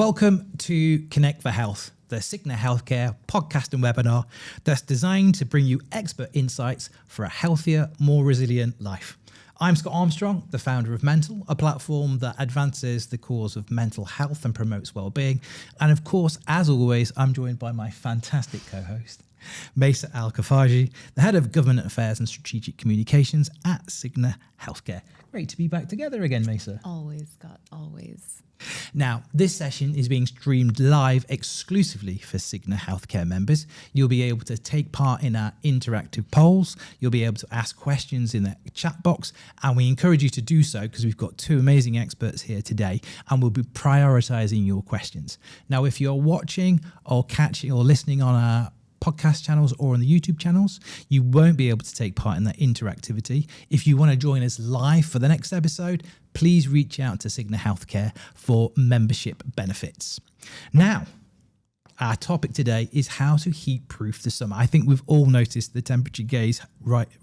Welcome to Connect for Health, the Cigna Healthcare podcast and webinar that's designed to bring you expert insights for a healthier, more resilient life. I'm Scott Armstrong, the founder of Mental, a platform that advances the cause of mental health and promotes well-being. And of course, as always, I'm joined by my fantastic co-host, Mesa Al-Kafaji, the Head of Government Affairs and Strategic Communications at Cigna Healthcare. Great to be back together again, Mesa. Always, Scott, always. Now, this session is being streamed live exclusively for Cigna Healthcare members. You'll be able to take part in our interactive polls. You'll be able to ask questions in the chat box, and we encourage you to do so because we've got two amazing experts here today, and we'll be prioritizing your questions. Now, if you're watching or catching or listening on our podcast channels or on the YouTube channels, you won't be able to take part in that interactivity. If you want to join us live for the next episode, please reach out to Cigna Healthcare for membership benefits. Now, our topic today is how to heat-proof the summer. I think we've all noticed the temperature gauge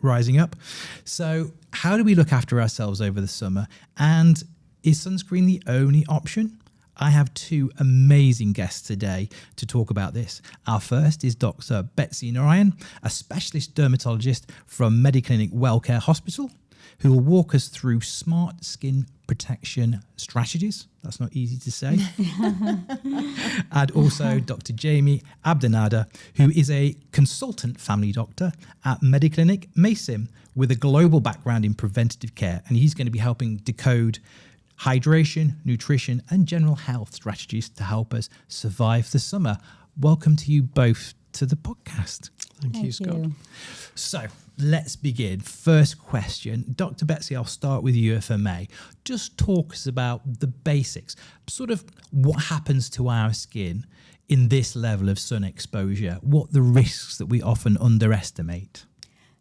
rising up. So how do we look after ourselves over the summer? And is sunscreen the only option? I have two amazing guests today to talk about this. Our first is Dr. Betsy Narayan, a specialist dermatologist from Mediclinic Wellcare Hospital, who will walk us through smart skin protection strategies. That's not easy to say. And also Dr. Jaimie Abdennadher, who is a consultant family doctor at Mediclinic Maysim with a global background in preventative care. And he's going to be helping decode hydration, nutrition, and general health strategies to help us survive the summer. Welcome to you both to the podcast. Thank you, Scott. So let's begin. First question. Dr. Betsy, I'll start with you if I may. Just talk us about the basics, sort of what happens to our skin in this level of sun exposure, what the risks that we often underestimate.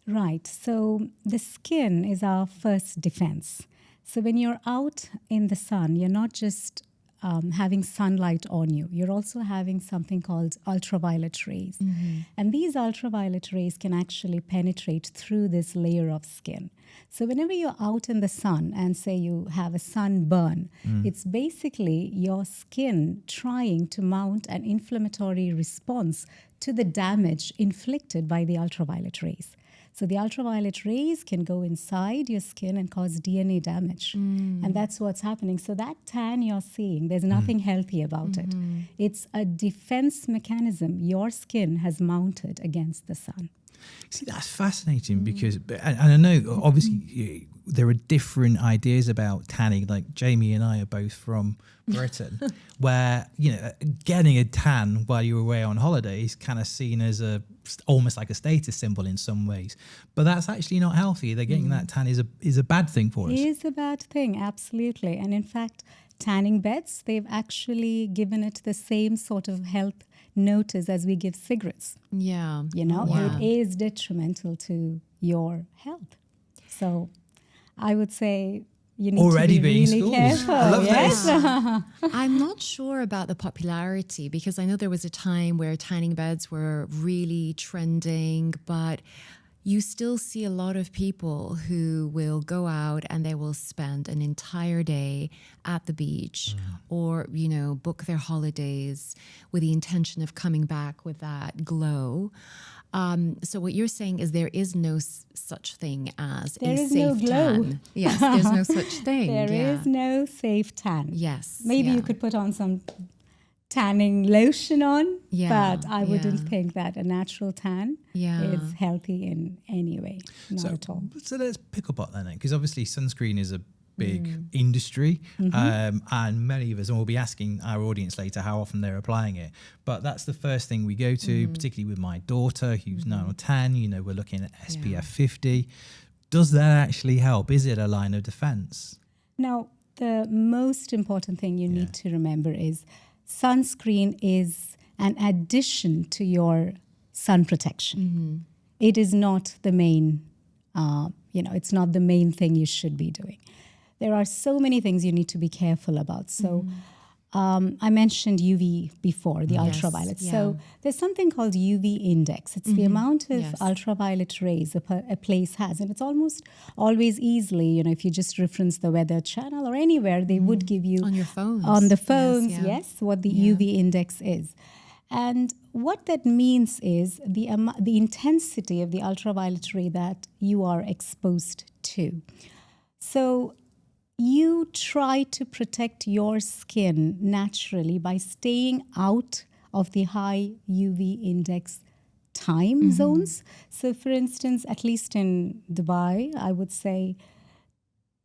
Right. So the skin is our first defense. So when you're out in the sun, you're not just having sunlight on you. You're also having something called ultraviolet rays. Mm-hmm. And these ultraviolet rays can actually penetrate through this layer of skin. So whenever you're out in the sun and say you have a sunburn, it's basically your skin trying to mount an inflammatory response to the damage inflicted by the ultraviolet rays. So the ultraviolet rays can go inside your skin and cause DNA damage. And that's what's happening. So that tan you're seeing, there's nothing healthy about it. It's a defense mechanism your skin has mounted against the sun. See, that's fascinating because, and I know obviously there are different ideas about tanning. Like Jaimie and I are both from Britain, where, you know, getting a tan while you're away on holiday is kind of seen as almost like a status symbol in some ways. But that's actually not healthy. They're getting that tan is a bad thing for us. It is a bad thing, absolutely. And in fact, tanning beds, they've actually given it the same sort of health notice as we give cigarettes. Yeah. You know, it is detrimental to your health. So I would say you need already to be being really schools. careful. I love this. I'm not sure about the popularity because I know there was a time where tanning beds were really trending, but you still see a lot of people who will go out and they will spend an entire day at the beach or, you know, book their holidays with the intention of coming back with that glow. So what you're saying is there is no such thing as There a is safe no glow. tan. Yes, there's no such thing. There is no safe tan. Yes. Maybe you could put on some tanning lotion on, but I wouldn't think that a natural tan is healthy in any way. Not at all. So let's pick up on that then, because obviously sunscreen is a big industry, and many of us, and we'll be asking our audience later how often they're applying it, but that's the first thing we go to, particularly with my daughter who's now 10. You know, we're looking at SPF 50. Does that actually help? Is it a line of defense? Now, the most important thing you need to remember is sunscreen is an addition to your sun protection. It is not the main, it's not the main thing you should be doing. There are so many things you need to be careful about. So I mentioned UV before, the ultraviolet. Yeah. So there's something called UV index. It's the amount of Yes. ultraviolet rays a place has. And it's almost always easily, if you just reference the Weather Channel or anywhere, they would give you On your phones. on the phones, Yes, yeah. yes, what the UV index is. And what that means is the intensity of the ultraviolet ray that you are exposed to. So you try to protect your skin naturally by staying out of the high UV index time zones. So for instance, at least in Dubai, I would say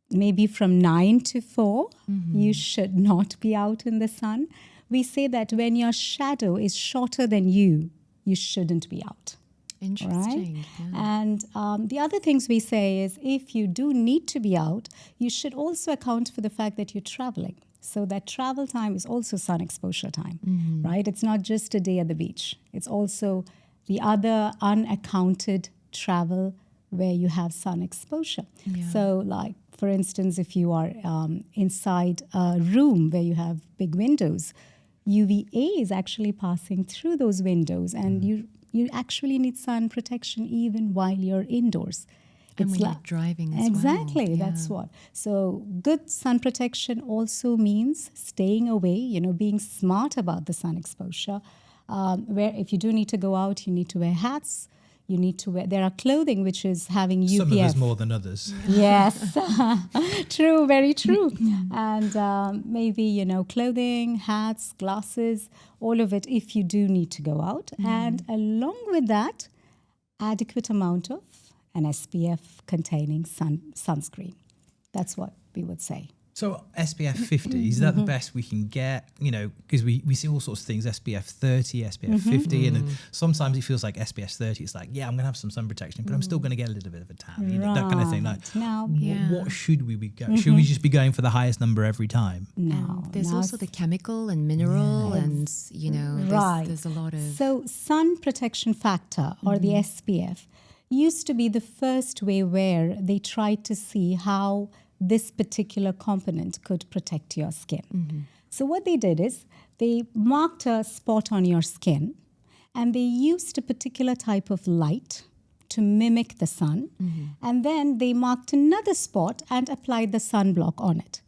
maybe from 9 to 4, you should not be out in the sun. We say that when your shadow is shorter than you shouldn't be out. Interesting. Right? Yeah. And the other things we say is if you do need to be out, you should also account for the fact that you're traveling. So that travel time is also sun exposure time, right? It's not just a day at the beach. It's also the other unaccounted travel where you have sun exposure. Yeah. So like, for instance, if you are inside a room where you have big windows, UVA is actually passing through those windows, and you actually need sun protection even while you're indoors. And when you're driving as exactly, well. that's what. So good sun protection also means staying away, being smart about the sun exposure. Where if you do need to go out, you need to wear hats. You need to wear. There are clothing which is having UPF. Some of us more than others. Yes, true, very true. And maybe, clothing, hats, glasses, all of it if you do need to go out. And along with that, adequate amount of an SPF containing sunscreen. That's what we would say. So SPF 50, is that the best we can get? Because we see all sorts of things, SPF 30, SPF 50, and then sometimes it feels like SPF 30, it's like, yeah, I'm going to have some sun protection, but I'm still going to get a little bit of a tan, that kind of thing. Like, Now, what should we be going? Should we just be going for the highest number every time? no. There's now also the chemical and mineral and, there's a lot of... So sun protection factor, or the SPF, used to be the first way where they tried to see how this particular component could protect your skin. So what they did is they marked a spot on your skin, and they used a particular type of light to mimic the sun. And then they marked another spot and applied the sunblock on it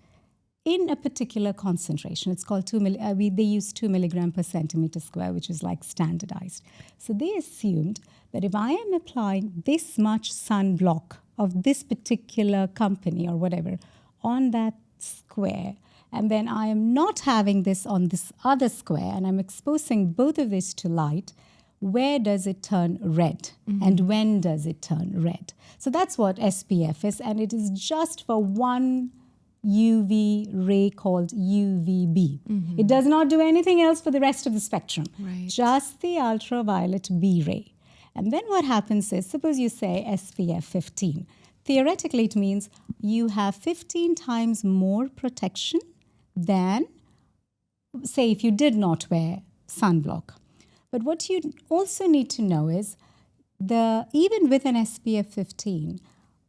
in a particular concentration. It's called they use 2 milligram per centimeter square, which is like standardized. So they assumed that if I am applying this much sunblock of this particular company or whatever on that square, and then I am not having this on this other square, and I'm exposing both of these to light, where does it turn red? And when does it turn red? So that's what SPF is, and it is just for one UV ray called UVB. It does not do anything else for the rest of the spectrum, just the ultraviolet B ray. And then what happens is, suppose you say SPF 15. Theoretically, it means you have 15 times more protection than, say, if you did not wear sunblock. But what you also need to know is, even with an SPF 15,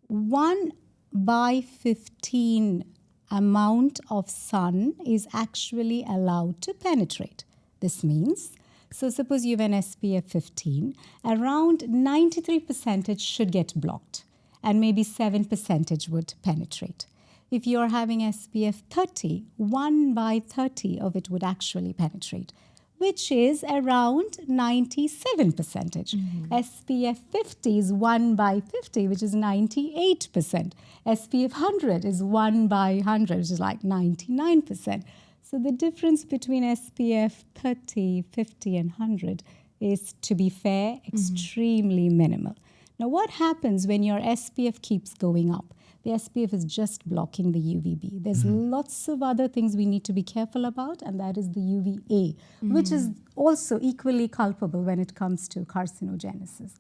1 by 15 amount of sun is actually allowed to penetrate. This means, so suppose you have an SPF 15, around 93% should get blocked, and maybe 7% would penetrate. If you're having SPF 30, 1 by 30 of it would actually penetrate, which is around 97%. SPF 50 is 1 by 50, which is 98%. SPF 100 is 1 by 100, which is like 99%. So the difference between SPF 30, 50, and 100 is, to be fair, extremely minimal. Now, what happens when your SPF keeps going up? The SPF is just blocking the UVB. There's lots of other things we need to be careful about, and that is the UVA, which is also equally culpable when it comes to carcinogenesis.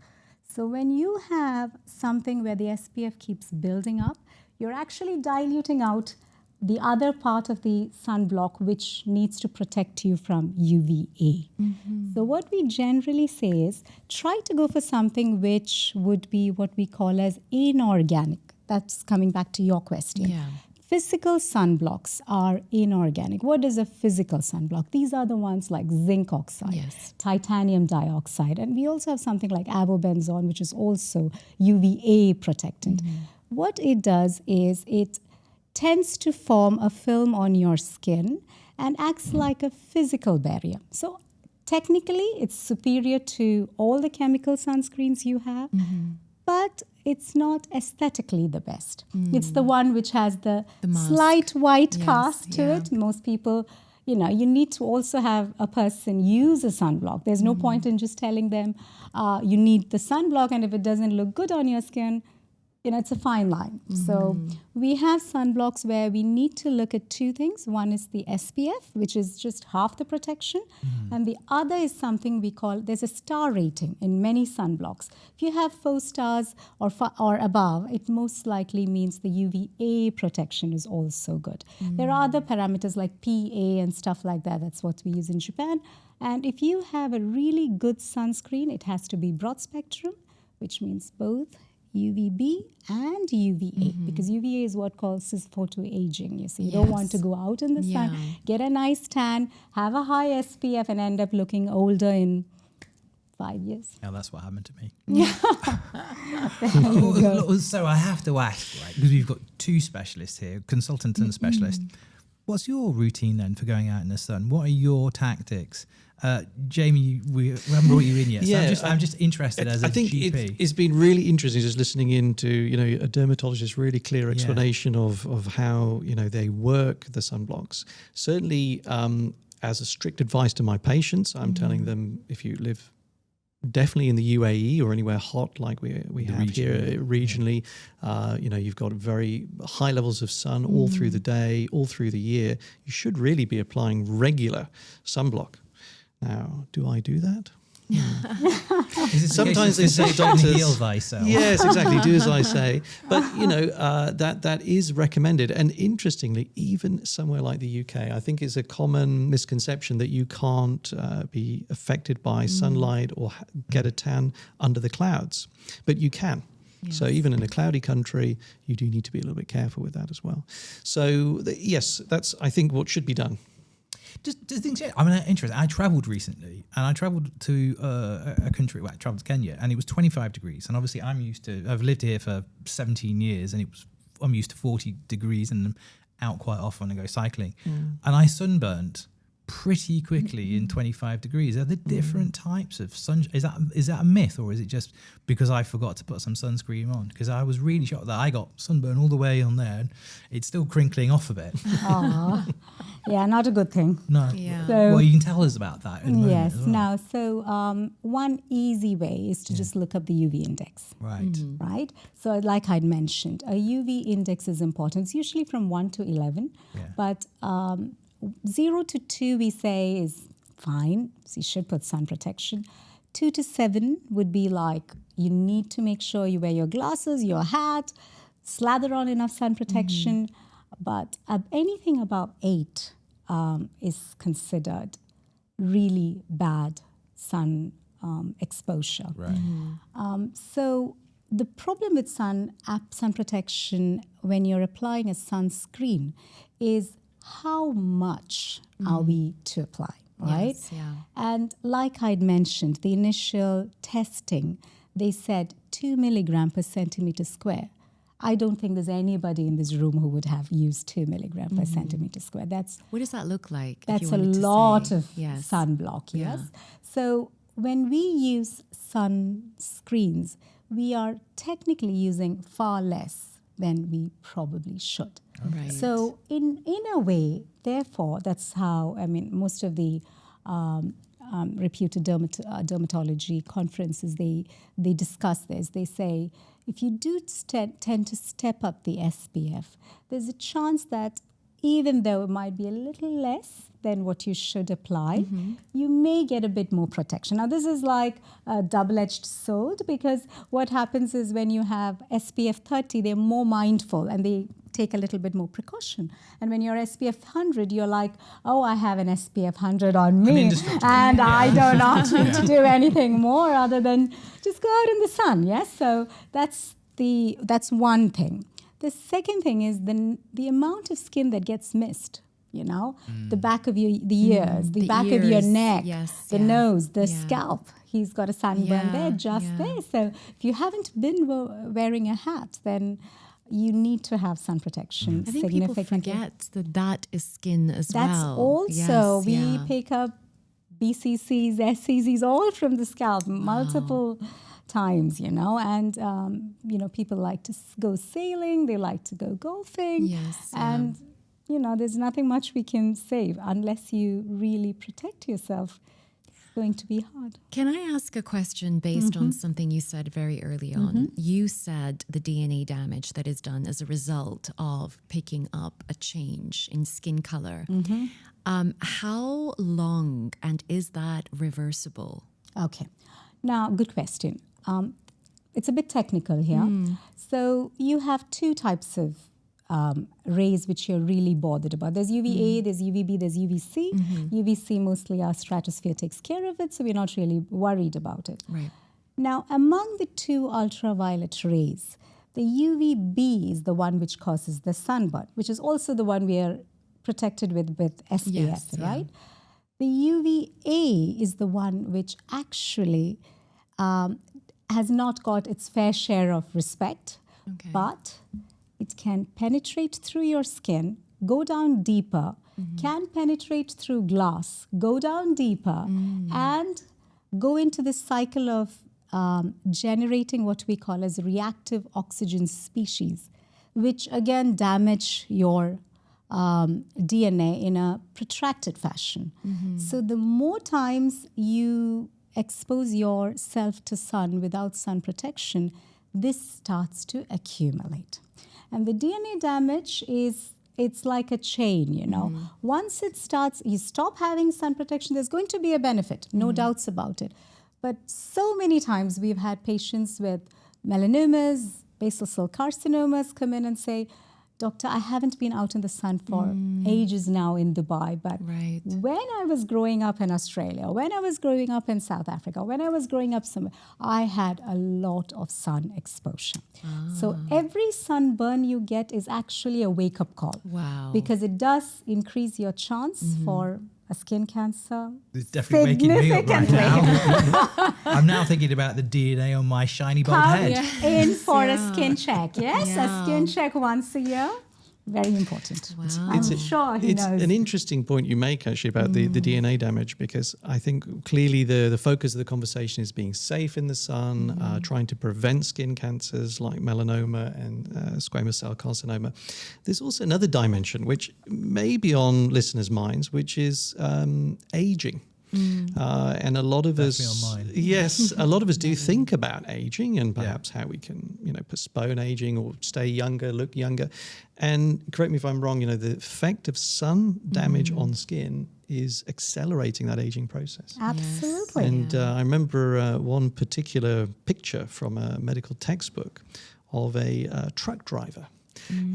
So when you have something where the SPF keeps building up, you're actually diluting out the other part of the sunblock, which needs to protect you from UVA. So what we generally say is, try to go for something which would be what we call as inorganic. That's coming back to your question. Physical sunblocks are inorganic. What is a physical sunblock? These are the ones like zinc oxide, titanium dioxide, and we also have something like avobenzone, which is also UVA protectant. What it does is it tends to form a film on your skin and acts like a physical barrier. So technically, it's superior to all the chemical sunscreens you have, but it's not aesthetically the best. It's the one which has the slight white cast to it. Most people, you need to also have a person use a sunblock. There's no point in just telling them you need the sunblock, and if it doesn't look good on your skin, it's a fine line. So we have sunblocks where we need to look at two things. One is the SPF, which is just half the protection. And the other is something we call, there's a star rating in many sunblocks. If you have 4 stars or above, it most likely means the UVA protection is also good. There are other parameters like PA and stuff like that. That's what we use in Japan. And if you have a really good sunscreen, it has to be broad spectrum, which means both UVB and UVA, because UVA is what causes photoaging. You don't want to go out in the sun, get a nice tan, have a high SPF, and end up looking older in 5 years. Yeah, that's what happened to me. There you go. So I have to ask, right, because we've got 2 specialists here, consultant and specialist. What's your routine then for going out in the sun? What are your tactics? Jaimie, we haven't brought you in yet. So I'm just interested as a GP. It's been really interesting just listening into, a dermatologist's really clear explanation of how, they work the sunblocks. Certainly, as a strict advice to my patients, I'm telling them, if you live definitely in the UAE or anywhere hot like we have here regionally, you've got very high levels of sun all through the day, all through the year. You should really be applying regular sunblock. Now, do I do that? Sometimes they say, doctors, heal thyself. Yes, exactly. Do as I say. But that is recommended. And interestingly, even somewhere like the UK, I think it's a common misconception that you can't be affected by sunlight or get a tan under the clouds, but you can. Yes. So even in a cloudy country, you do need to be a little bit careful with that as well. So yes, that's I think what should be done. Just things. I'm interested. I travelled recently, and I travelled to a country. Well, I travelled to Kenya, and it was 25 degrees. And obviously, I've lived here for 17 years, and I'm used to 40 degrees, and I'm out quite often and go cycling. And I sunburnt pretty quickly in 25 degrees. Are there different types of sun? Is that a myth, or is it just because I forgot to put some sunscreen on? Because I was really shocked that I got sunburn all the way on there, and it's still crinkling off a bit. Yeah, not a good thing. No. Yeah. So, well, you can tell us about that in a moment yes. as well. Now, so one easy way is to just look up the UV index. Right. Right? So like I'd mentioned, a UV index is important. It's usually from 1 to 11, but 0 to 2 we say is fine. So you should put sun protection. 2 to 7 would be like you need to make sure you wear your glasses, your hat, slather on enough sun protection. But anything above 8 is considered really bad sun exposure. Right. So the problem with sun protection when you're applying a sunscreen is how much are we to apply, right? Yes, yeah. And like I'd mentioned, the initial testing, they said 2 milligram per centimeter square. I don't think there's anybody in this room who would have used 2 milligram per centimeter square. What does that look like? That's a lot of sunblock, yes. So when we use sunscreens, we are technically using far less than we probably should. Right. So in a way, therefore, that's how, most of the reputed dermatology conferences, they discuss this. They say, if you do tend to step up the SPF, there's a chance that even though it might be a little less than what you should apply, you may get a bit more protection. Now, this is like a double-edged sword, because what happens is when you have SPF 30, they're more mindful and they take a little bit more precaution. And when you're SPF 100, you're like, oh, I have an SPF 100 on me, and I do not need to do anything more other than just go out in the sun. Yes, so that's one thing. The second thing is the amount of skin that gets missed. The back of the ears, the back of your neck, the nose, the scalp. He's got a sunburn there, there. So if you haven't been wearing a hat, then you need to have sun protection. I think people forget that is skin as well. That's also, we pick up BCCs, SCCs, all from the scalp, multiple times, and, people like to go sailing, they like to go golfing. And there's nothing much we can save unless you really protect yourself. It's going to be hard. Can I ask a question based on something you said very early on? You said the DNA damage that is done as a result of picking up a change in skin color. How long, and is that reversible? Okay. Now, good question. It's a bit technical here. So you have two types of rays which you're really bothered about. There's UVA, there's UVB, there's UVC. UVC, mostly our stratosphere takes care of it, so we're not really worried about it. Right. Now, among the two ultraviolet rays, the UVB is the one which causes the sunburn, which is also the one we are protected with SPF, right? The UVA is the one which actually has not got its fair share of respect, but it can penetrate through your skin, go down deeper, can penetrate through glass, go down deeper, and go into this cycle of generating what we call as reactive oxygen species, which again damage your DNA in a protracted fashion. So the more times you expose yourself to sun without sun protection, this starts to accumulate. And the DNA damage it's like a chain, Once it starts, you stop having sun protection, there's going to be a benefit, no doubts about it. But so many times we've had patients with melanomas, basal cell carcinomas come in and say, Doctor, I haven't been out in the sun for ages now in Dubai, but when I was growing up in Australia, when I was growing up in South Africa, when I was growing up somewhere, I had a lot of sun exposure. So every sunburn you get is actually a wake-up call. Wow. Because it does increase your chance for a skin cancer. It's definitely waking me up right now. I'm now thinking about the DNA on my shiny bald head. In for a skin check, yes? A skin check once a year. Very important. Wow. I'm sure he knows. It's an interesting point you make, actually, about the DNA damage, because I think clearly the focus of the conversation is being safe in the sun, trying to prevent skin cancers like melanoma and squamous cell carcinoma. There's also another dimension, which may be on listeners' minds, which is aging. And a lot of us, a lot of us do think about aging and perhaps how we can, postpone aging or stay younger, look younger. And correct me if I'm wrong, the effect of sun damage on skin is accelerating that aging process. Absolutely. And I remember one particular picture from a medical textbook of a truck driver.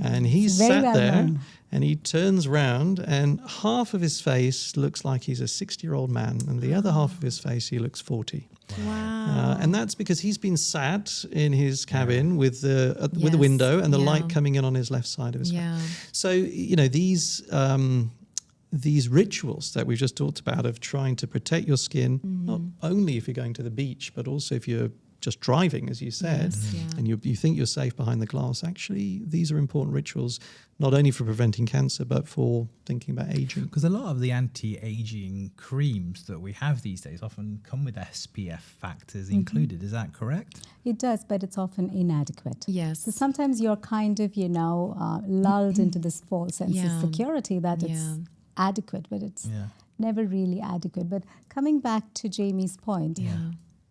And he's sat there and he turns round and half of his face looks like he's a 60-year-old man and the other half of his face he looks 40. Wow. And that's because he's been sat in his cabin with the window and the light coming in on his left side of his face. So, these rituals that we've just talked about of trying to protect your skin, not only if you're going to the beach, but also if you're just driving, as you said, and you think you're safe behind the glass. Actually, these are important rituals, not only for preventing cancer, but for thinking about aging. Because a lot of the anti-aging creams that we have these days often come with SPF factors included. Is that correct? It does, but it's often inadequate. Yes. So sometimes you're kind of, lulled into this false sense of security that it's adequate, but it's never really adequate. But coming back to Jaimie's point,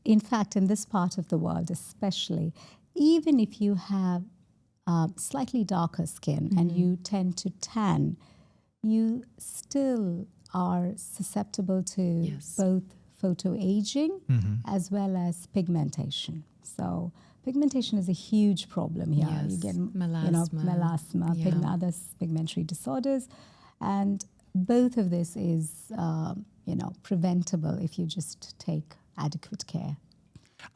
in fact, in this part of the world especially, even if you have slightly darker skin and you tend to tan, you still are susceptible to both photoaging as well as pigmentation. Pigmentation is a huge problem here. Yes. You get melasma, other pigmentary disorders, and both of this is preventable if you just take adequate care.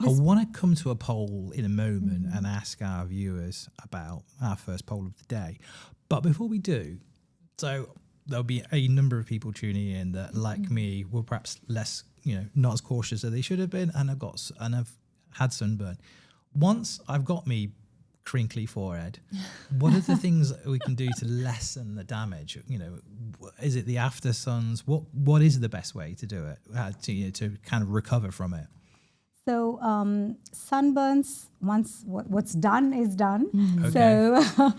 I want to come to a poll in a moment and ask our viewers about our first poll of the day. But before we do, so there'll be a number of people tuning in that, like me, were perhaps less, not as cautious as they should have been, and I've had sunburn. Once I've got me crinkly forehead, what are the things that we can do to lessen the damage? Is it the after suns? What is the best way to do it to kind of recover from it? So sunburns, what's done is done. Okay. So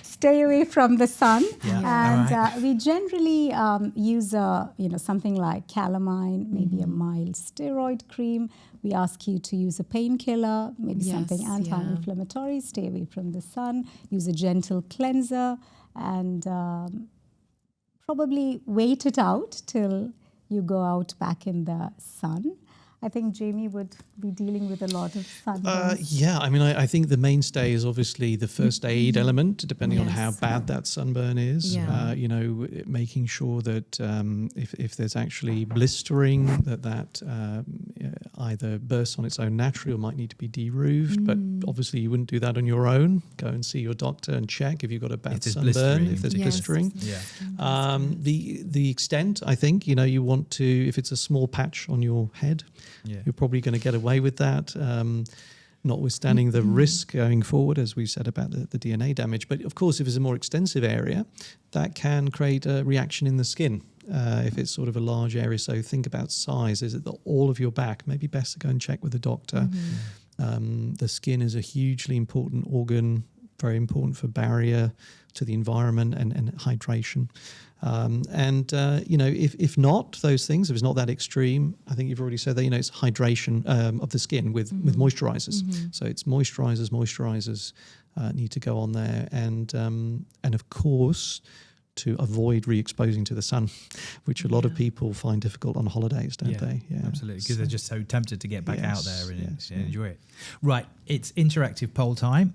stay away from the sun. Yeah. And we generally use something like calamine, maybe a mild steroid cream. We ask you to use a painkiller, maybe something anti-inflammatory. Stay away from the sun. Use a gentle cleanser, and probably wait it out till you go out back in the sun. I think Jaimie would be dealing with a lot of sunburns. I think the mainstay is obviously the first aid element, depending on how bad that sunburn is. Yeah. Making sure that if there's actually blistering, that either bursts on its own naturally or might need to be deroofed. But obviously you wouldn't do that on your own. Go and see your doctor and check if you've got a bad sunburn, if there's blistering. Yeah. The extent, I think, you want to, if it's a small patch on your head, you're probably going to get away with that, notwithstanding the risk going forward, as we said about the DNA damage. But of course, if it's a more extensive area, that can create a reaction in the skin. If it's sort of a large area, so think about size. Is it all of your back? Maybe best to go and check with the doctor. The skin is a hugely important organ, very important for barrier to the environment and hydration. If not those things, if it's not that extreme, I think you've already said that, it's hydration of the skin with moisturizers. So it's moisturizers need to go on there. And of course, to avoid re-exposing to the sun, which a lot of people find difficult on holidays, don't they? Yeah, absolutely, because they're just so tempted to get back out there and enjoy it. Right, it's interactive poll time.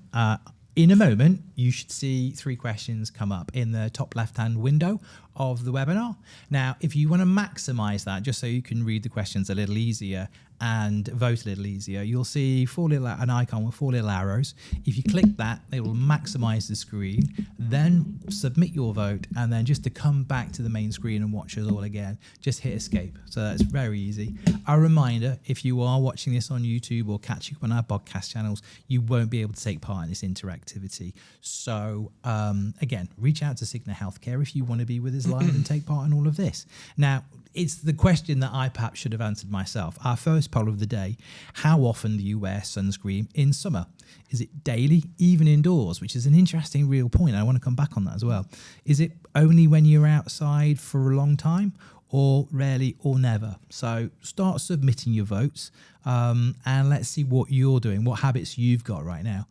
In a moment, you should see 3 questions come up in the top left-hand window of the webinar. Now, if you want to maximize that, just so you can read the questions a little easier and vote a little easier, you'll see an icon with 4 little arrows. If you click that, it will maximize the screen, then submit your vote, and then just to come back to the main screen and watch us all again, just hit escape. So that's very easy. A reminder, if you are watching this on YouTube or catching up on our podcast channels, you won't be able to take part in this interactivity. So again, reach out to Cigna Healthcare if you want to be with us live and take part in all of this. Now, it's the question that I perhaps should have answered myself. Our first poll of the day: how often do you wear sunscreen in summer? Is it daily, even indoors? Which is an interesting real point. I want to come back on that as well. Is it only when you're outside for a long time, or rarely or never? So start submitting your votes, and let's see what you're doing, what habits you've got right now.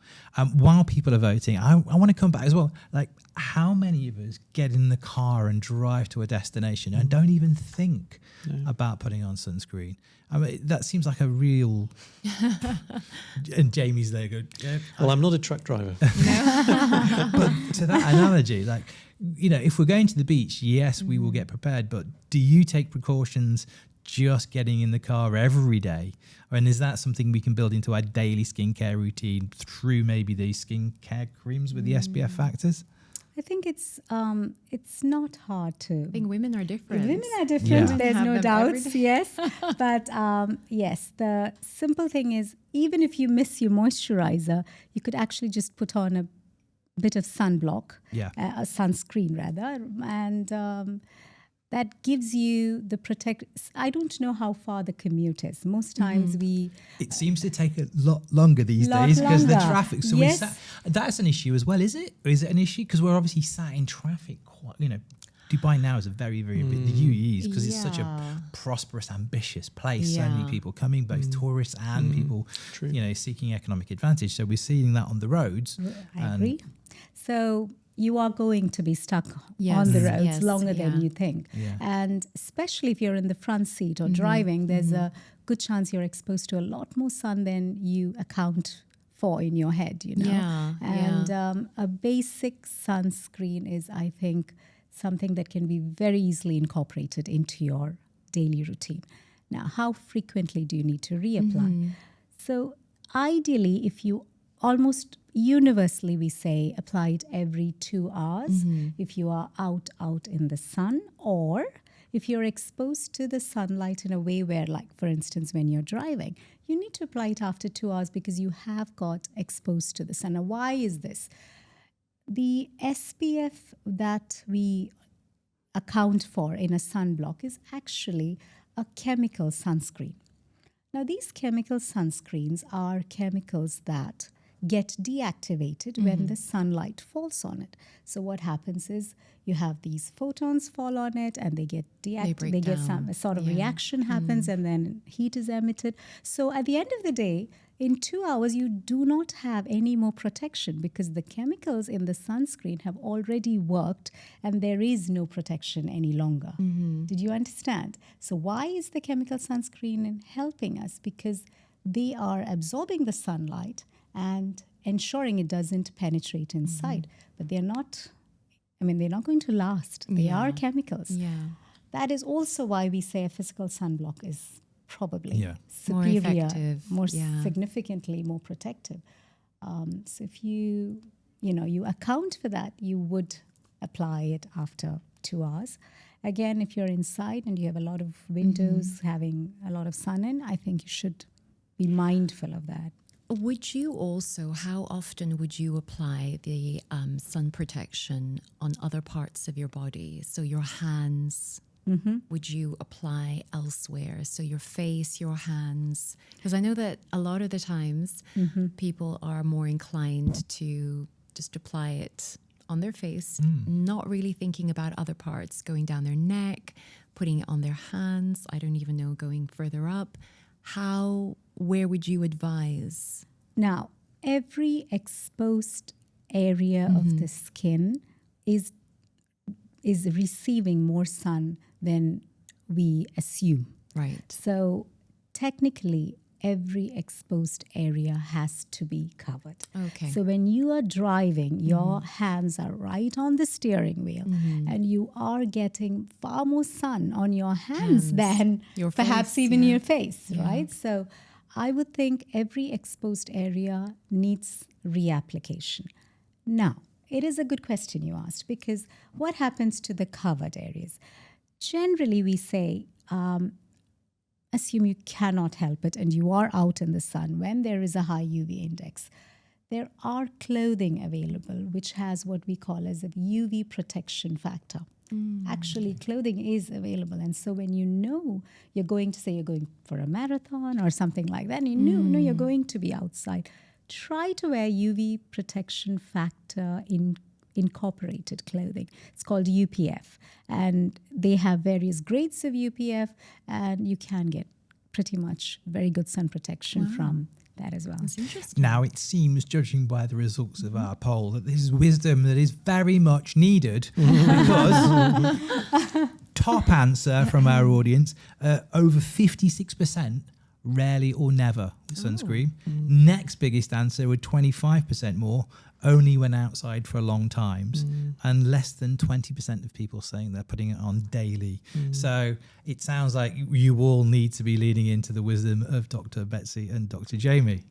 While people are voting, I want to come back as well. Like, how many of us get in the car and drive to a destination and don't even think about putting on sunscreen? I mean, that seems like a real... And Jaimie's there going... Well, I'm not a truck driver. But to that analogy, like, if we're going to the beach, yes, we will get prepared, but do you take precautions just getting in the car every day? And is that something we can build into our daily skincare routine through maybe these skincare creams with the SPF factors? I think it's not hard to. I think women are different. Women are different. Yeah. There's Have no them doubts. Yes, but yes, the simple thing is, even if you miss your moisturizer, you could actually just put on a bit of sunblock, a sunscreen rather, and that gives you the protect. I don't know how far the commute is. Most times it seems to take a lot longer these days because the traffic. So that's an issue as well, is it? Or is it an issue because we're obviously sat in traffic quite, Dubai now is a very, very big, the UAE, because it's such a prosperous, ambitious place. So many people coming, both tourists and people, seeking economic advantage. So we're seeing that on the roads. I agree. So you are going to be stuck on the roads longer than you think. Yeah. And especially if you're in the front seat or driving, there's a good chance you're exposed to a lot more sun than you account for in your head, a basic sunscreen is, I think, something that can be very easily incorporated into your daily routine. Now, how frequently do you need to reapply? So ideally, if you almost universally we say apply it every 2 hours if you are out in the sun, or if you're exposed to the sunlight in a way where, like for instance, when you're driving, you need to apply it after 2 hours because you have got exposed to the sun. Now, why is this? The SPF that we account for in a sunblock is actually a chemical sunscreen. Now, these chemical sunscreens are chemicals that get deactivated when the sunlight falls on it. So what happens is you have these photons fall on it and they get deactivated. They get some sort of reaction happens and then heat is emitted. So at the end of the day, in 2 hours, you do not have any more protection because the chemicals in the sunscreen have already worked and there is no protection any longer. Did you understand? So why is the chemical sunscreen helping us? Because they are absorbing the sunlight and ensuring it doesn't penetrate inside. But they're not going to last. They are chemicals. That is also why we say a physical sunblock is probably superior, more effective, more significantly more protective. So if you account for that, you would apply it after 2 hours. Again, if you're inside and you have a lot of windows having a lot of sun in, I think you should be mindful of that. Would you also, how often would you apply the sun protection on other parts of your body? So your hands, would you apply elsewhere? So your face, your hands? Because I know that a lot of the times people are more inclined to just apply it on their face, not really thinking about other parts, going down their neck, putting it on their hands. I don't even know, going further up. Where would you advise? Now, every exposed area of the skin is receiving more sun than we assume. Right. So technically, every exposed area has to be covered. Okay. So when you are driving, your hands are right on the steering wheel and you are getting far more sun on your hands than your perhaps face, even your face, right? So I would think every exposed area needs reapplication. Now, it is a good question you asked, because what happens to the covered areas? Generally, we say, assume you cannot help it and you are out in the sun when there is a high UV index. There are clothing available which has what we call as a UV protection factor. Actually, clothing is available. And so when you know you're going for a marathon or something like that, and you know you're going to be outside, try to wear UV protection factor incorporated clothing. It's called UPF. And they have various grades of UPF, and you can get pretty much very good sun protection from that as well. That's interesting. Now, it seems, judging by the results of our poll, that this is wisdom that is very much needed because top answer from our audience, over 56% rarely or never sunscreen. Next biggest answer with 25% more, only when outside for long times, and less than 20% of people saying they're putting it on daily. So it sounds like you all need to be leaning into the wisdom of Dr. Betsy and Dr. Jaimie.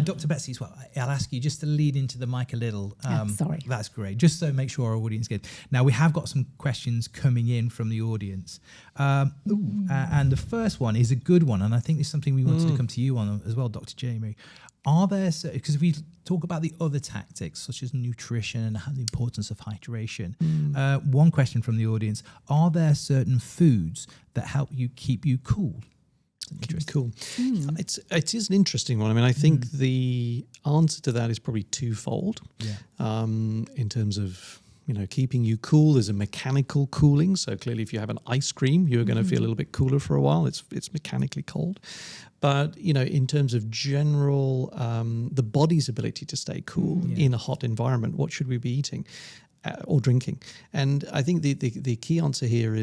Dr. Betsy as well, I'll ask you just to lead into the mic a little. Sorry. That's great, just so make sure our audience gets. Now, we have got some questions coming in from the audience. And the first one is a good one, and I think it's something we wanted to come to you on as well, Dr. Jaimie. Are there, because if we talk about the other tactics such as nutrition and the importance of hydration, one question from the audience: are there certain foods that help you keep you cool? Cool. It is an interesting one. I mean, I think the answer to that is probably twofold. In terms of keeping you cool. There's a mechanical cooling. So clearly, if you have an ice cream, you're going to feel a little bit cooler for a while. It's mechanically cold. But, in terms of general, the body's ability to stay cool in a hot environment, what should we be eating or drinking? And I think the key answer here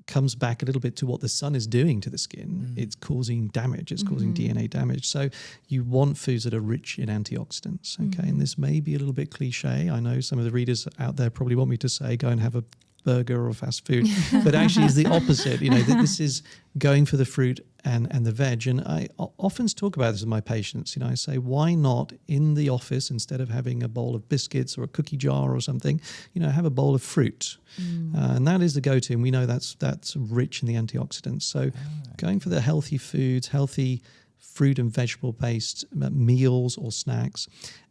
comes back a little bit to what the sun is doing to the skin. It's causing damage. It's causing DNA damage. So you want foods that are rich in antioxidants. Okay. And this may be a little bit cliche. I know some of the readers out there probably want me to say, go and have a burger or fast food, but actually it's the opposite. This is going for the fruit and the veg. And I often talk about this with my patients. I say, why not in the office, instead of having a bowl of biscuits or a cookie jar or something, have a bowl of fruit. And that is the go-to. And we know that's rich in the antioxidants. So going for the healthy foods, healthy fruit and vegetable-based meals or snacks,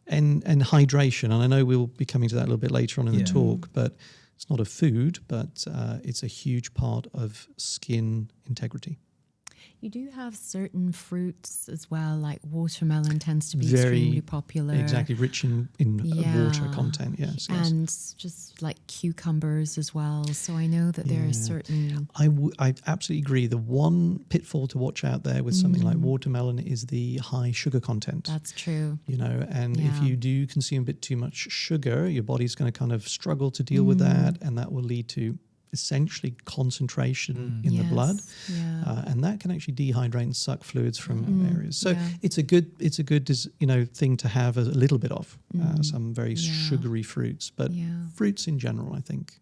and hydration. And I know we'll be coming to that a little bit later on in the talk, but it's not a food, but it's a huge part of skin integrity. You do have certain fruits as well, like watermelon tends to be extremely popular. Exactly, rich in water content, yes. And just like cucumbers as well. So I know that there are certain... I absolutely agree. The one pitfall to watch out there with something like watermelon is the high sugar content. That's true. And if you do consume a bit too much sugar, your body's going to kind of struggle to deal with that, and that will lead to essentially concentration in the blood, and that can actually dehydrate and suck fluids from areas. So it's a good thing to have a little bit of some very sugary fruits, but fruits in general, I think.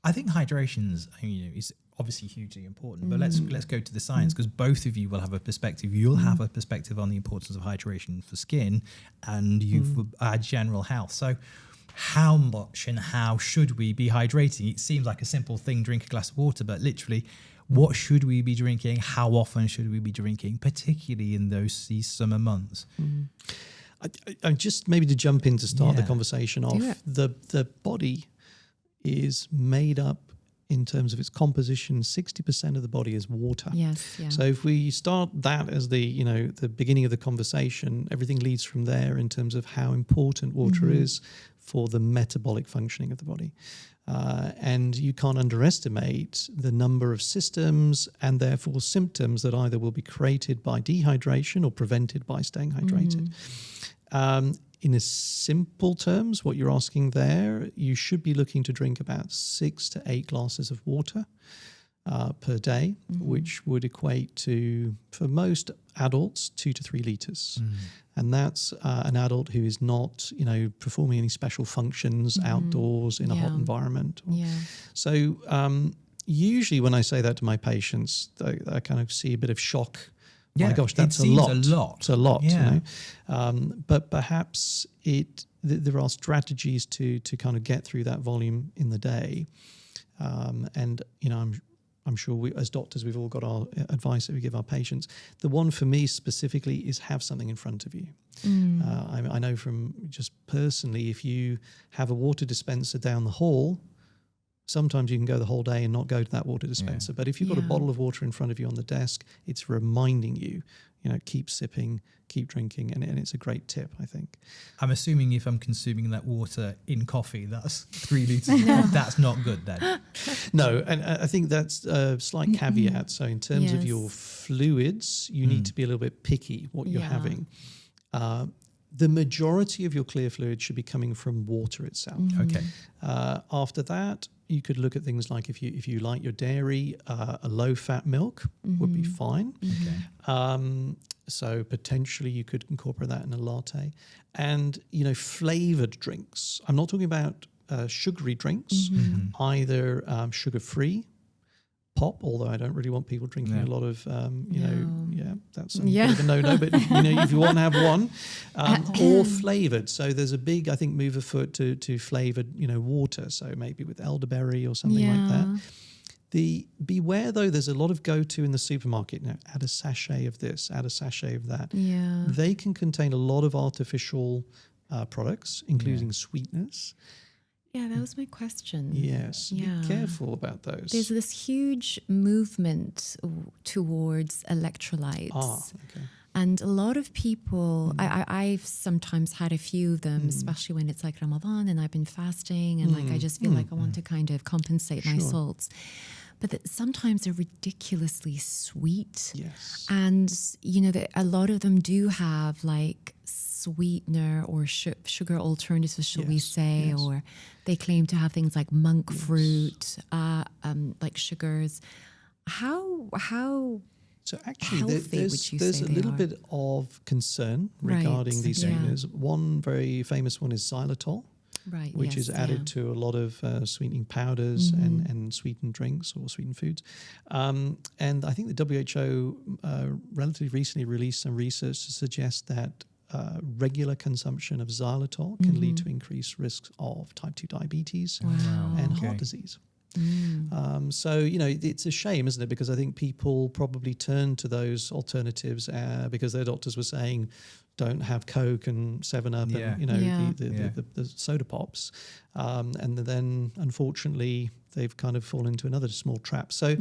I think hydration's is obviously hugely important, but let's go to the science, because both of you will have a perspective. You'll have a perspective on the importance of hydration for skin, and for our general health. So how much and how should we be hydrating? It seems like a simple thing, drink a glass of water, but literally, what should we be drinking? How often should we be drinking, particularly in these summer months? I just maybe to jump in to start the conversation off, the body is made up, in terms of its composition, 60% of the body is water. Yes. Yeah. So if we start that as the beginning of the conversation, everything leads from there in terms of how important water is for the metabolic functioning of the body. And you can't underestimate the number of systems and therefore symptoms that either will be created by dehydration or prevented by staying hydrated. In a simple terms, what you're asking there, you should be looking to drink about 6 to 8 glasses of water per day, which would equate to, for most adults, 2 to 3 liters. And that's an adult who is not, performing any special functions outdoors in a hot environment. So usually when I say that to my patients, I kind of see a bit of shock. My gosh, that's a lot. It's a lot. But perhaps there are strategies to kind of get through that volume in the day. And I'm sure we, as doctors, we've all got our advice that we give our patients. The one for me specifically is have something in front of you. I know from just personally, if you have a water dispenser down the hall, sometimes you can go the whole day and not go to that water dispenser. But if you've got a bottle of water in front of you on the desk, it's reminding you, keep sipping, keep drinking. And it's a great tip, I think. I'm assuming if I'm consuming that water in coffee, that's 3 liters. That's not good then. No, and I think that's a slight caveat. So in terms of your fluids, you need to be a little bit picky what you're having. The majority of your clear fluid should be coming from water itself. Okay. After that, you could look at things like if you like your dairy, a low-fat milk would be fine. Okay. So potentially you could incorporate that in a latte. And, flavored drinks. I'm not talking about sugary drinks, either sugar-free, pop, although I don't really want people drinking a lot of, that's a bit of a no-no, but if you want to have one, or flavored. So there's a big, I think, move afoot to flavored, water. So maybe with elderberry or something like that. Beware though, there's a lot of go-to in the supermarket now. Add a sachet of this, add a sachet of that. Yeah. They can contain a lot of artificial products, including sweeteners. Yeah, that was my question. Yes, be careful about those. There's this huge movement towards electrolytes. Okay. And a lot of people, I've sometimes had a few of them, especially when it's like Ramadan and I've been fasting and I just feel like I want to kind of compensate my salts. But sometimes they're ridiculously sweet. Yes. And, a lot of them do have like sweetener or sugar alternatives, shall we say, or they claim to have things like monk fruit, like sugars. How so actually healthy there's a little bit of concern regarding these sweeteners. One very famous one is xylitol. Right. which yes, is added to a lot of sweetening powders and sweetened drinks or sweetened foods. And I think the WHO relatively recently released some research to suggest that regular consumption of xylitol can lead to increased risks of type 2 diabetes and heart disease. So, it's a shame, isn't it? Because I think people probably turn to those alternatives because their doctors were saying, don't have Coke and 7-Up and, the soda pops. And then, unfortunately, they've kind of fallen into another small trap. So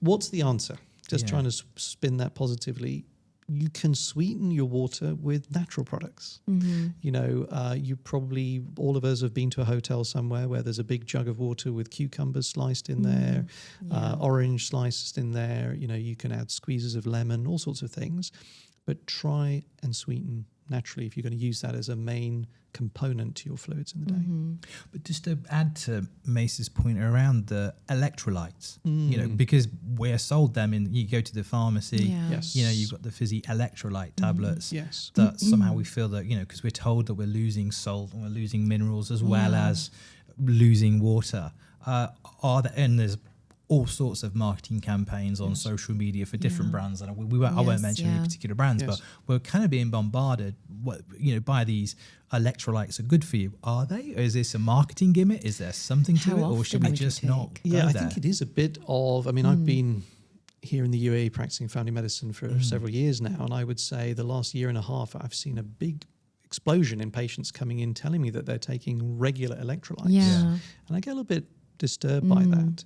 what's the answer? Just trying to spin that positively. You can sweeten your water with natural products. You probably, all of us have been to a hotel somewhere where there's a big jug of water with cucumbers sliced in there, orange sliced in there. You can add squeezes of lemon, all sorts of things. But try and sweeten naturally if you're going to use that as a main component to your fluids in the day. But just to add to Mace's point around the electrolytes, because we're sold them you go to the pharmacy, Yes. You've got the fizzy electrolyte tablets. Yes. That somehow we feel that, because we're told that we're losing salt and we're losing minerals as well as losing water. And there's all sorts of marketing campaigns on social media for different brands, and I won't mention any particular brands, but we're kind of being bombarded. By these electrolytes are good for you. Are they? Or is this a marketing gimmick? Is there something to it, or should we just not? I think it is a bit of. I mean, I've been here in the UAE practicing family medicine for several years now, and I would say the last year and a half, I've seen a big explosion in patients coming in telling me that they're taking regular electrolytes, and I get a little bit disturbed by that.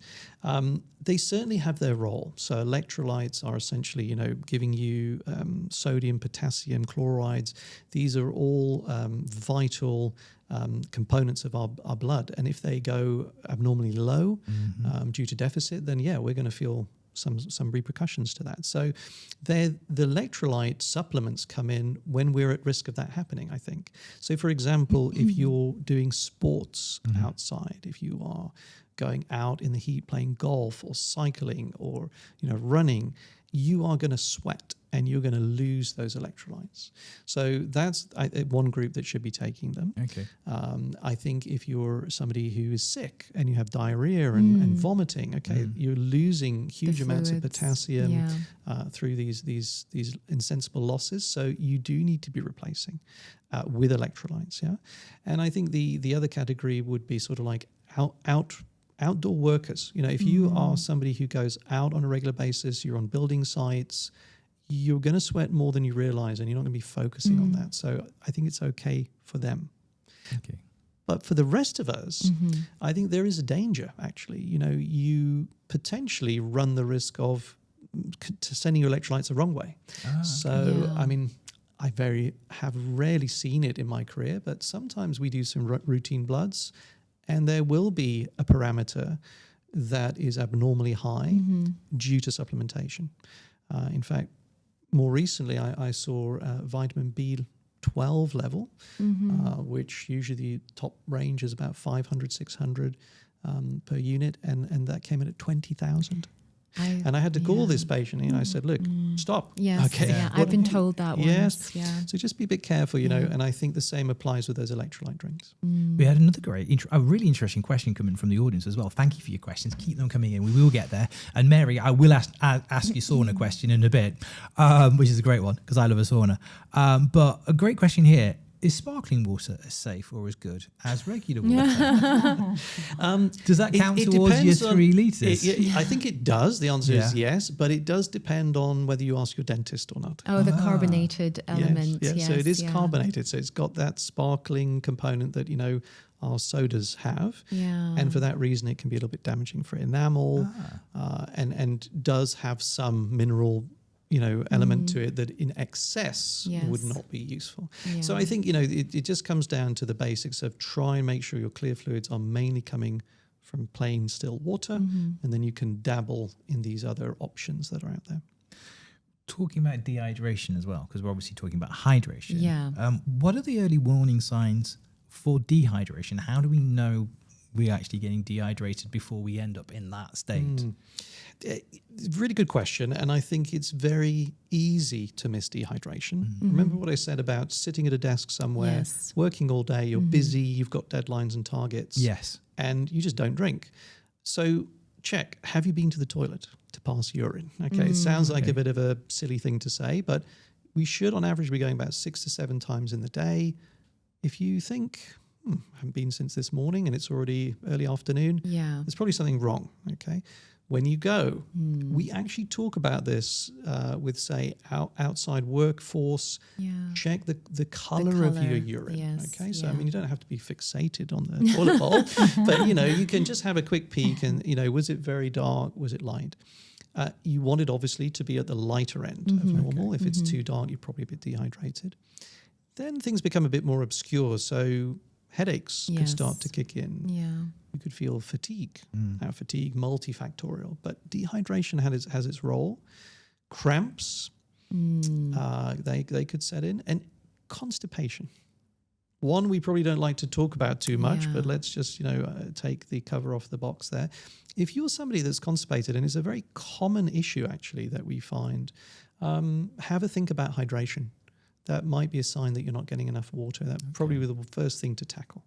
They certainly have their role. So electrolytes are essentially, giving you sodium, potassium, chlorides. These are all vital components of our blood. And if they go abnormally low due to deficit, then we're going to feel some repercussions to that. So the electrolyte supplements come in when we're at risk of that happening, I think. So for example, if you're doing sports outside, if you are going out in the heat playing golf or cycling or running, you are going to sweat and you're going to lose those electrolytes. So that's one group that should be taking them. Okay. I think if you're somebody who is sick and you have diarrhea and vomiting, you're losing huge amounts of potassium through these insensible losses. So you do need to be replacing with electrolytes. Yeah, and I think the other category would be sort of like outdoor workers. If you are somebody who goes out on a regular basis, you're on building sites, you're going to sweat more than you realize, and you're not going to be focusing on that. So I think it's okay for them. Okay. But for the rest of us, I think there is a danger, actually. You potentially run the risk of sending your electrolytes the wrong way. I mean, I have rarely seen it in my career, but sometimes we do some routine bloods, and there will be a parameter that is abnormally high due to supplementation. In fact, more recently, I saw vitamin B12 level, which usually the top range is about 500, 600 per unit, and that came in at 20,000. And I had to call this patient, and I said, look, stop. Yes, okay. I've been told that once. Yes. Yeah. So just be a bit careful, and I think the same applies with those electrolyte drinks. We had another a really interesting question coming from the audience as well. Thank you for your questions. Keep them coming in. We will get there. And Mary, I will ask your sauna question in a bit, which is a great one because I love a sauna. But a great question here. Is sparkling water as safe or as good as regular water? Does that count towards your 3 litres? I think it does. The answer is yes, but it does depend on whether you ask your dentist or not. Oh, the carbonated element. Yes. So it is carbonated. So it's got that sparkling component that, our sodas have. Yeah. And for that reason, it can be a little bit damaging for enamel and does have some mineral element to it that in excess would not be useful. Yeah. So I think, it just comes down to the basics of try and make sure your clear fluids are mainly coming from plain still water, and then you can dabble in these other options that are out there. Talking about dehydration as well, because we're obviously talking about hydration. Yeah. What are the early warning signs for dehydration? How do we know we're actually getting dehydrated before we end up in that state? Really good question. And I think it's very easy to miss dehydration. Remember what I said about sitting at a desk somewhere, Yes. working all day, you're busy, you've got deadlines and targets. Yes. And you just don't drink. So check, have you been to the toilet to pass urine? Okay, it sounds like a bit of a silly thing to say, but we should on average be going about 6 to 7 times in the day. If you think, I haven't been since this morning and it's already early afternoon, there's probably something wrong, okay? When you go, we actually talk about this with, say, outside workforce. Check the color of your urine. Yes, okay, so I mean, you don't have to be fixated on the toilet bowl, but you can just have a quick peek and was it very dark? Was it light? You want it obviously to be at the lighter end of normal. If it's too dark, you're probably a bit dehydrated. Then things become a bit more obscure. So headaches could start to kick in. You could feel fatigue. Now, fatigue, multifactorial, but dehydration has its role. Cramps, they could set in, and constipation. One we probably don't like to talk about too much, but let's just take the cover off the box there. If you're somebody that's constipated, and it's a very common issue actually that we find, have a think about hydration. That might be a sign that you're not getting enough water. That probably be the first thing to tackle.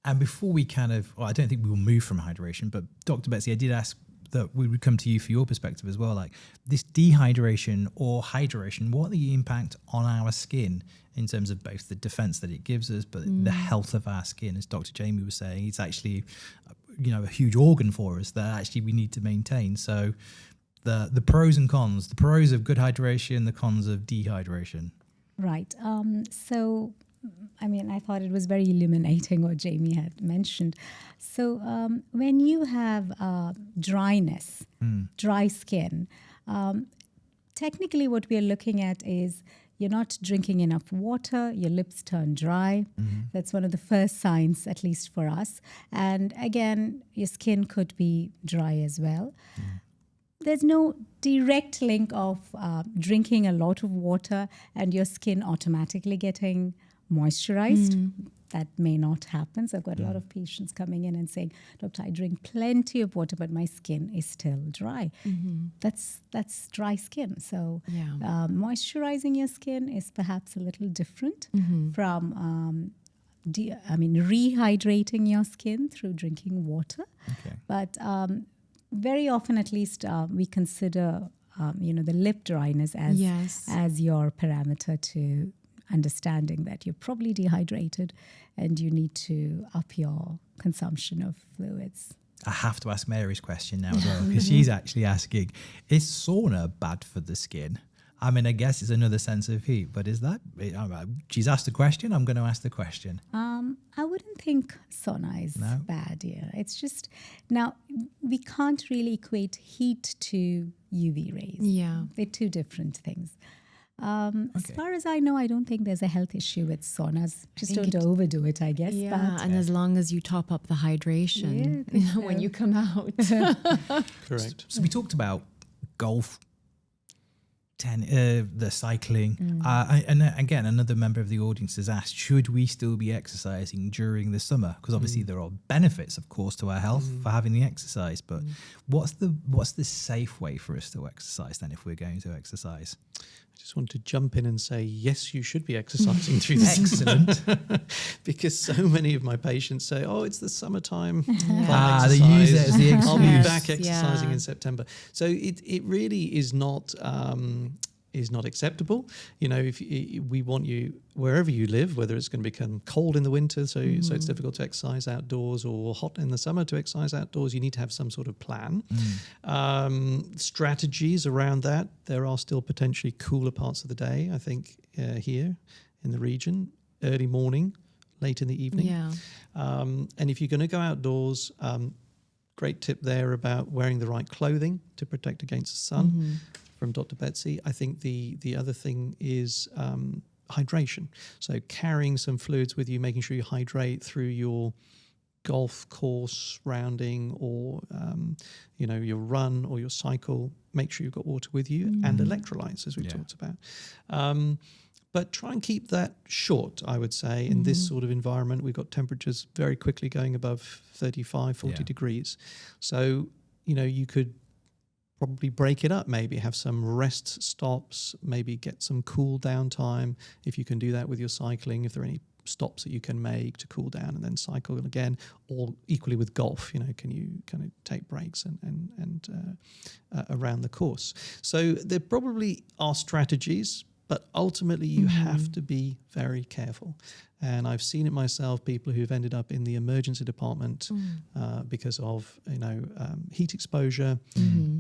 And before we I don't think we will move from hydration, but Dr. Betsy, I did ask that we would come to you for your perspective as well. Like this dehydration or hydration, what are the impact on our skin in terms of both the defense that it gives us, but the health of our skin, as Dr. Jaimie was saying, it's actually, a huge organ for us that actually we need to maintain. So the pros and cons, the pros of good hydration, the cons of dehydration. Right. I thought it was very illuminating what Jaimie had mentioned. So when you have dryness, dry skin, technically what we are looking at is you're not drinking enough water, your lips turn dry. That's one of the first signs, at least for us. And again, your skin could be dry as well. There's no direct link of drinking a lot of water and your skin automatically getting moisturized. That may not happen. So I've got a lot of patients coming in and saying, Doctor, I drink plenty of water, but my skin is still dry. That's dry skin. So moisturizing your skin is perhaps a little different from rehydrating your skin through drinking water. But very often, at least, we consider the lip dryness as your parameter to understanding that you're probably dehydrated and you need to up your consumption of fluids. I have to ask Mary's question now as well, because she's actually asking, is sauna bad for the skin? I mean, I guess it's another sense of heat, but is that... she's asked the question, I'm going to ask the question. I wouldn't think sauna is bad, It's just... Now, we can't really equate heat to UV rays. They're two different things. As far as I know, I don't think there's a health issue with saunas. Just don't overdo it, I guess. And as long as you top up the hydration when you come out. Correct. So we talked about golf, the cycling. And again, another member of the audience has asked, should we still be exercising during the summer? Because obviously there are benefits, of course, to our health for having the exercise. But what's the safe way for us to exercise then if we're going to exercise? I just want to jump in and say, yes, you should be exercising through this. Excellent. Because so many of my patients say, oh, it's the summertime. They use it as the excuse. I'll be back exercising in September. So it really is not acceptable. If we want you, wherever you live, whether it's going to become cold in the winter, so it's difficult to exercise outdoors, or hot in the summer to exercise outdoors, you need to have some sort of plan. Strategies around that. There are still potentially cooler parts of the day, I think, here in the region, early morning, late in the evening. And if you're going to go outdoors, great tip there about wearing the right clothing to protect against the sun. From Dr. Betsy. I think the other thing is hydration. So carrying some fluids with you, making sure you hydrate through your golf course rounding or your run or your cycle. Make sure you've got water with you and electrolytes, as we talked about. But try and keep that short, I would say. In this sort of environment, we've got temperatures very quickly going above 35, 40 degrees. So, you could probably break it up, maybe have some rest stops, maybe get some cool down time. If you can do that with your cycling, if there are any stops that you can make to cool down and then cycle again, or equally with golf, can you kind of take breaks and around the course. So there probably are strategies, but ultimately you have to be very careful. And I've seen it myself, people who've ended up in the emergency department because of heat exposure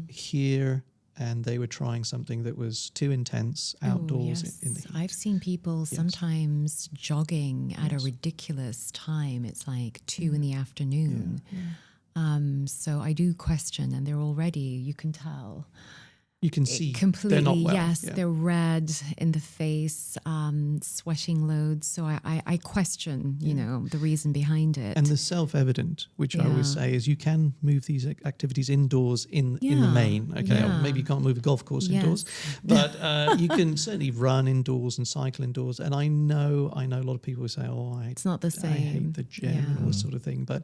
here, and they were trying something that was too intense outdoors in the heat. I've seen people sometimes jogging at a ridiculous time. It's like 2 in the afternoon. So I do question, and they're already, you can tell. You can see completely, they're not well. Yes, they're red in the face, sweating loads. So I question, the reason behind it. And the self-evident, which I always say, is you can move these activities indoors in the main. Okay, or maybe you can't move a golf course indoors, but you can certainly run indoors and cycle indoors. And I know a lot of people who say, it's not the same. I hate the gym and all this sort of thing. But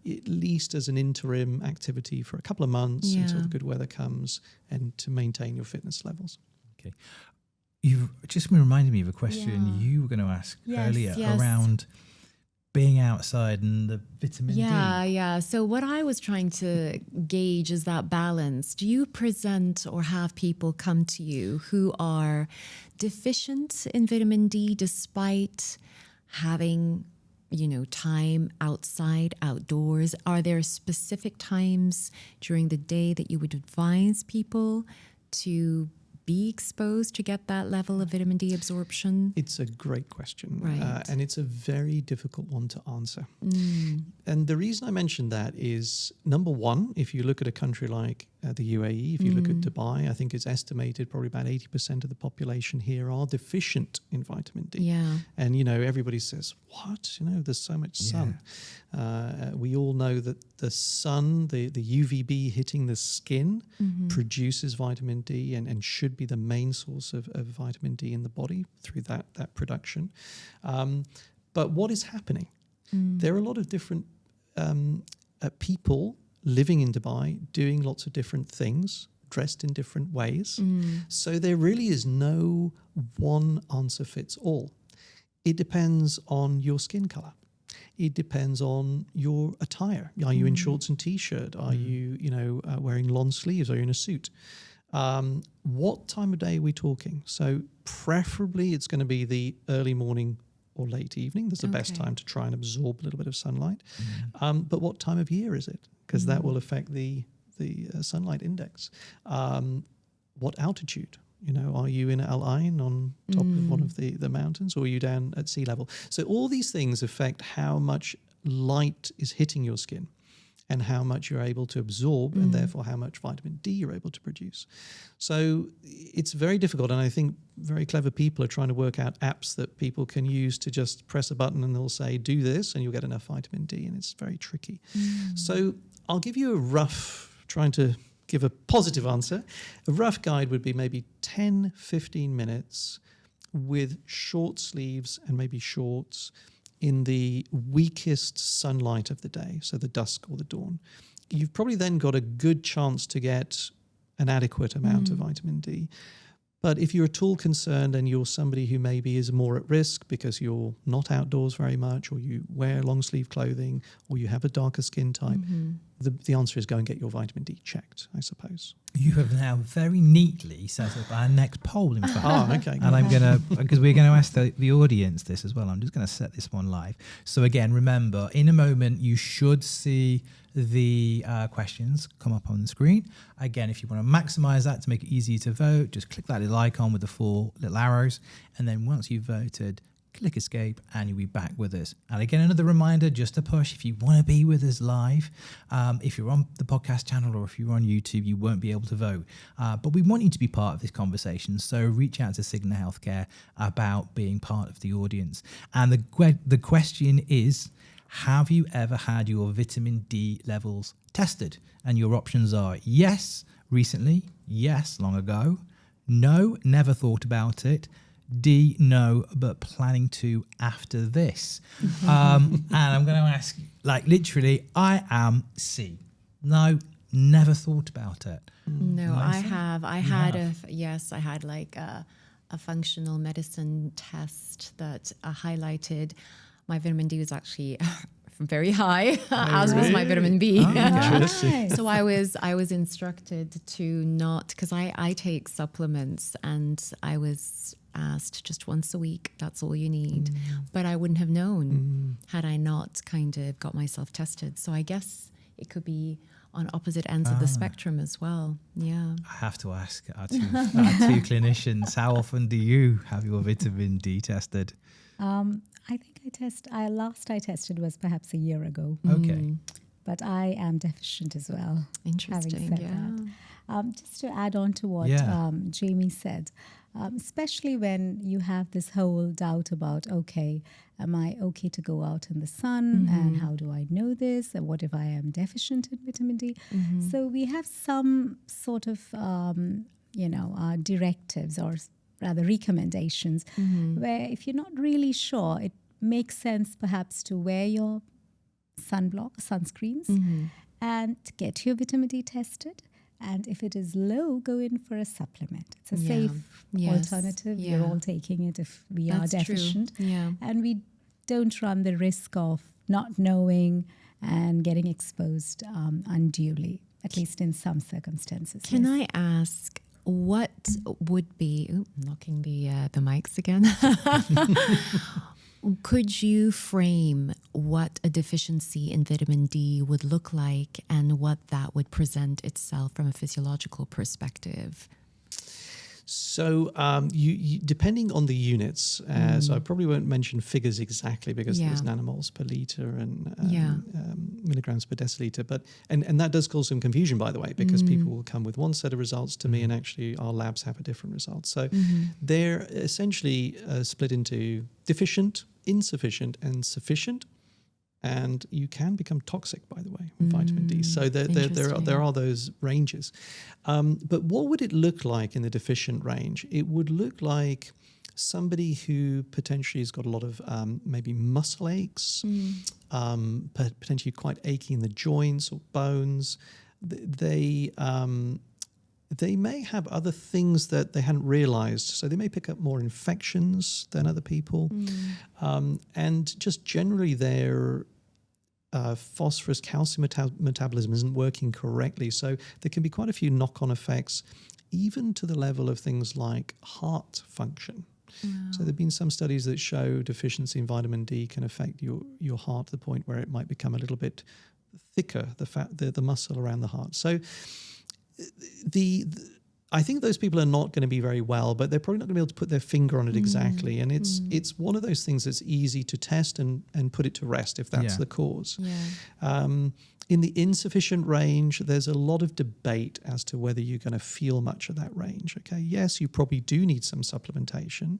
at least as an interim activity for a couple of months until the good weather comes, and to maintain your fitness levels. Okay. You've just reminded me of a question you were going to ask earlier around being outside and the vitamin D. Yeah. So what I was trying to gauge is that balance. Do you present or have people come to you who are deficient in vitamin D despite having time outside, outdoors? Are there specific times during the day that you would advise people to be exposed to get that level of vitamin D absorption? It's a great question. Right. And it's a very difficult one to answer. And the reason I mentioned that is, number one, if you look at a country like the UAE, if you look at Dubai, I think it's estimated probably about 80% of the population here are deficient in vitamin D. Yeah. And, everybody says, what? There's so much sun. We all know that the sun, the UVB hitting the skin produces vitamin D and should be the main source of vitamin D in the body through that production. But what is happening? There are a lot of different people living in Dubai doing lots of different things, dressed in different ways. So there really is no one answer fits all. It depends on your skin color. It depends on your attire. Are you in shorts and t-shirt? Are you, wearing long sleeves? Are you in a suit? What time of day are we talking? So preferably it's going to be the early morning or late evening. That's the best time to try and absorb a little bit of sunlight. But what time of year is it? Because that will affect the sunlight index. What altitude? Are you in Al Ain on top of one of the mountains, or are you down at sea level? So all these things affect how much light is hitting your skin and how much you're able to absorb, and therefore how much vitamin D you're able to produce. So it's very difficult, and I think very clever people are trying to work out apps that people can use to just press a button and they'll say, do this, and you'll get enough vitamin D, and it's very tricky. So I'll give you a rough, trying to give a positive answer. A rough guide would be maybe 10, 15 minutes with short sleeves and maybe shorts in the weakest sunlight of the day, so the dusk or the dawn. You've probably then got a good chance to get an adequate amount of vitamin D. But if you're at all concerned and you're somebody who maybe is more at risk because you're not outdoors very much, or you wear long sleeve clothing, or you have a darker skin type, the answer is go and get your vitamin D checked, I suppose. You have now very neatly set up our next poll, in fact. Okay. And I'm going to, because we're going to ask the audience this as well, I'm just going to set this one live. So again, remember, in a moment, you should see the questions come up on the screen. Again, if you want to maximize that to make it easy to vote, just click that little icon with the 4 little arrows. And then once you've voted, click escape and you'll be back with us. And again, another reminder just to push, if you want to be with us live, if you're on the podcast channel or if you're on YouTube, you won't be able to vote. But we want you to be part of this conversation. So reach out to Cigna Healthcare about being part of the audience. And the question is, have you ever had your vitamin D levels tested? And your options are yes, recently, yes, long ago, no, never thought about it, D, no, but planning to after this. And I'm going to ask, like, literally, I am C. No, never thought about it. No, I Lisa? have. I had like a functional medicine test that highlighted my vitamin D was actually very high, as was my vitamin B. So I was instructed to not, because I take supplements, and I was asked just once a week, that's all you need. But I wouldn't have known had I not kind of got myself tested. So I guess it could be on opposite ends of the spectrum as well. Yeah. I have to ask our two clinicians, how often do you have your vitamin D tested? I think I tested was perhaps a year ago. Okay. But I am deficient as well. Interesting. Having said that. Just to add on to what Jaimie said, especially when you have this whole doubt about, okay, am I okay to go out in the sun? And how do I know this? And what if I am deficient in vitamin D? So we have some sort of, directives, or rather recommendations, where if you're not really sure, it makes sense perhaps to wear your sunscreens and get your vitamin D tested. And if it is low, go in for a supplement. It's a safe alternative. We're all taking it if we are deficient. True. Yeah. And we don't run the risk of not knowing and getting exposed unduly, at least in some circumstances. Can I ask, what would be, knocking the mics again, could you frame what a deficiency in vitamin D would look like and what that would present itself from a physiological perspective? So you depending on the units, so I probably won't mention figures exactly because there's nanomoles per liter and milligrams per deciliter. But and that does cause some confusion, by the way, because people will come with one set of results to me, and actually our labs have a different result. So they're essentially split into deficient, insufficient, and sufficient. And you can become toxic, by the way, with vitamin D. So there are those ranges. But what would it look like in the deficient range? It would look like somebody who potentially has got a lot of maybe muscle aches, potentially quite achy in the joints or bones. They may have other things that they hadn't realized. So they may pick up more infections than other people. And just generally their phosphorus calcium metabolism isn't working correctly. So there can be quite a few knock-on effects, even to the level of things like heart function. So there have been some studies that show deficiency in vitamin D can affect your heart to the point where it might become a little bit thicker, the muscle around the heart. So I think those people are not going to be very well, but they're probably not going to be able to put their finger on it exactly. And it's one of those things that's easy to test and put it to rest if that's the cause. In the insufficient range, there's a lot of debate as to whether you're going to feel much of that range. Okay, yes, you probably do need some supplementation.